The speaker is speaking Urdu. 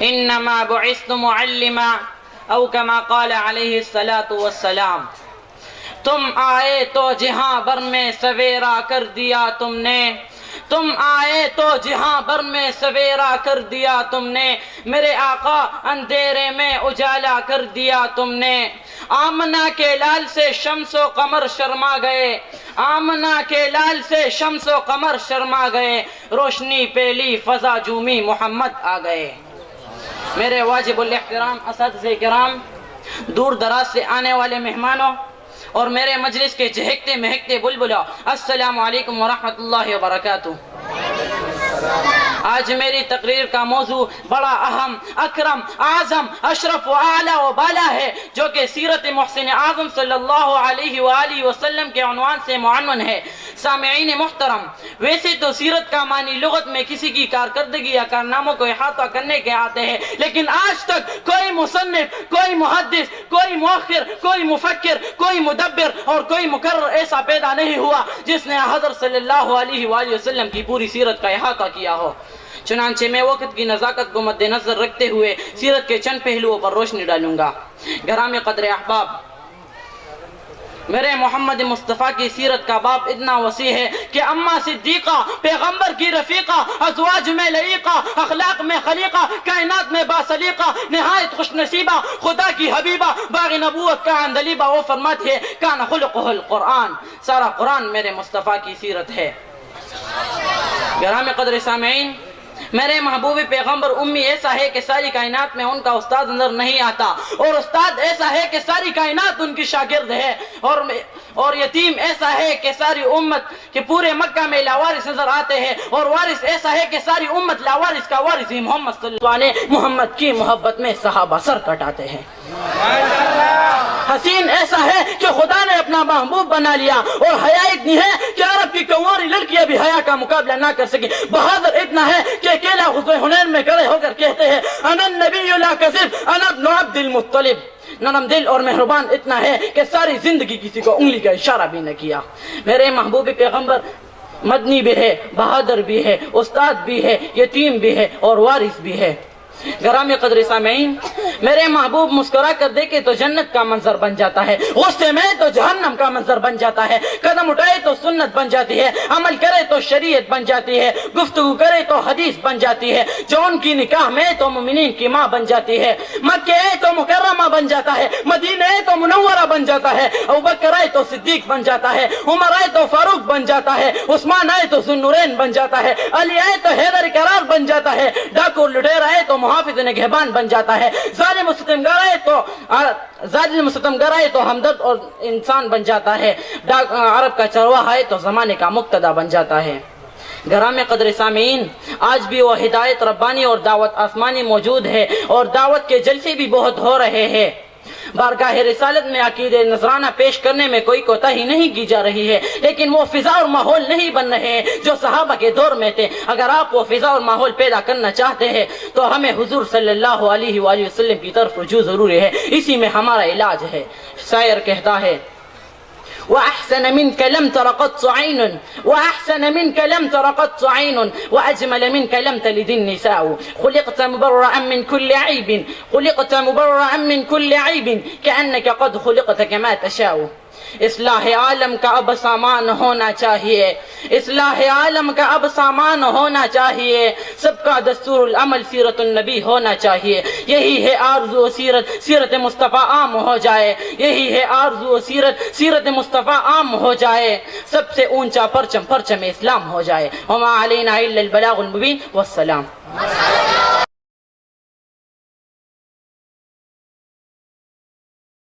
انما بعثت معلما او کما قال علیہ الصلاۃ والسلام. تم آئے تو جہاں بھر میں سویرا کر دیا تم نے، تم آئے تو جہاں بھر میں سویرا کر دیا تم نے، میرے آقا اندھیرے میں اجالا کر دیا تم نے. آمنہ کے لال سے شمس و قمر شرما گئے، آمنہ کے لال سے شمس و قمر شرما گئے، روشنی پھیلی فضا جھومی محمد آ گئے. میرے واجب الاحترام اساتذہ کرام، دور دراز سے آنے والے مہمانوں اور میرے مجلس کے چہکتے مہکتے بلبلوں، السلام علیکم ورحمۃ اللہ وبرکاتہ. آج میری تقریر کا موضوع بڑا اہم، اکرم، اعظم، اشرف و اعلیٰ و بالا ہے، جو کہ سیرت محسن اعظم صلی اللہ علیہ وآلہ وسلم کے عنوان سے معنون ہے. سامعین محترم، ویسے تو سیرت کا معنی لغت میں کسی کی کارکردگی یا کارناموں کو احاطہ کرنے کے آتے ہیں، لیکن آج تک کوئی مصنف، کوئی محدث، کوئی مؤخر، کوئی مفکر، کوئی مدبر اور کوئی مقرر ایسا پیدا نہیں ہوا جس نے حضرت صلی اللہ علیہ وآلہ وسلم کی پوری سیرت کا احاطہ کیا ہو. چنانچہ میں وقت کی نزاکت کو مد نظر رکھتے ہوئے سیرت کے چند پہلوؤں پر روشنی ڈالوں گا. گرامی قدر احباب، میرے محمد مصطفیٰ کی سیرت کا باب اتنا وسیع ہے کہ اماں صدیقہ، پیغمبر کی رفیقہ، ازواج میں لعیقہ، اخلاق میں خلیقہ، کائنات میں باسلیقہ، نہایت خوش نصیبہ، خدا کی حبیبہ، باغ نبوت کا عندلیبہ، وہ فرماتی ہے کان خلقہ القرآن، سارا قرآن میرے مصطفیٰ کی سیرت ہے. گرامی قدر سامعین، میرے محبوب پیغمبر امی ایسا ہے کہ ساری کائنات میں ان کا استاد نظر نہیں آتا، اور استاد ایسا ہے کہ ساری کائنات ان کی شاگرد ہے، اور یتیم ایسا ہے کہ ساری امت کے پورے مکہ میں لاوارث نظر آتے ہیں، اور وارث ایسا ہے کہ ساری امت لاوارث کا وارث ہی محمد صلی اللہ علیہ وسلم. محمد کی محبت میں صحابہ سر کٹاتے ہیں. حسین ایسا ہے کہ خدا نے اپنا محبوب بنا لیا، اور حیا اتنی ہے کہ عرب کی کنواری لڑکیاں بھی حیا کا مقابلہ نہ کر سکی. بہادر اتنا ہے کہ اکیلا غزوہ حنین میں کھڑے ہو کر کہتے ہیں انا النبی لا کذب انا ابن عبد المطلب. نرم دل اور مہربان اتنا ہے کہ ساری زندگی کسی کو انگلی کا اشارہ بھی نہ کیا. میرے محبوب پیغمبر مدنی بھی ہے، بہادر بھی ہے، استاد بھی ہے، یتیم بھی ہے اور وارث بھی ہے. گرامی قدر سامعین، میرے محبوب مسکرا کر دیکھے تو جنت کا منظر بن جاتا ہے، غصے میں تو جہنم کا منظر بن جاتا ہے، قدم اٹھائے تو سنت بن جاتی ہے، عمل کرے تو شریعت بن جاتی ہے، گفتگو کرے تو حدیث بن جاتی ہے. جو ان کی نکاح میں تو مومنین کی ماں بن جاتی ہے، مکہ ہے تو مکرمہ بن جاتا ہے، مدینہ ہے تو منورہ بن جاتا ہے، ابوبکر آئے تو صدیق بن جاتا ہے، عمر آئے تو فاروق بن جاتا ہے، عثمان آئے تو ذوالنورین بن جاتا ہے، علی آئے تو حیدر کرار بن جاتا ہے، ڈاکو لٹیرا آئے تو محافظ نگہبان بن جاتا ہے، ظالم و ستمگر آئے تو ہمدرد اور انسان بن جاتا ہے، عرب کا چرواہا آئے تو زمانے کا مقتدی بن جاتا ہے. گرامی قدر سامعین، آج بھی وہ ہدایت ربانی اور دعوت آسمانی موجود ہے، اور دعوت کے جلسے بھی بہت ہو رہے ہیں. بارگاہ رسالت میں عقیدہ نذرانہ پیش کرنے میں کوئی کوتاہی نہیں کی جا رہی ہے، لیکن وہ فضا اور ماحول نہیں بن رہے ہیں جو صحابہ کے دور میں تھے. اگر آپ وہ فضا اور ماحول پیدا کرنا چاہتے ہیں تو ہمیں حضور صلی اللہ علیہ وآلہ وسلم کی طرف رجوع ضروری ہے، اسی میں ہمارا علاج ہے. شاعر کہتا ہے وأحسن منك لم تر قط عين وأحسن منك لم تر قط عين وأجمل منك لم تلد النساء خلقت مبرأ من كل عيب خلقت مبرأ من كل عيب كأنك قد خلقت كما تشاء. اصلاح عالم کا اب سامان ہونا چاہیے، اصلاح عالم کا اب سامان ہونا چاہیے، سب کا دستور العمل سیرت النبی ہونا چاہیے. یہی ہے آرزو سیرت، سیرت مصطفیٰ عام ہو جائے. یہی ہے آرزو سیرت، سیرت مصطفیٰ عام ہو جائے. سب سے اونچا پرچم پرچم اسلام ہو جائے. وما علینا الا البلاغ المبین. والسلام.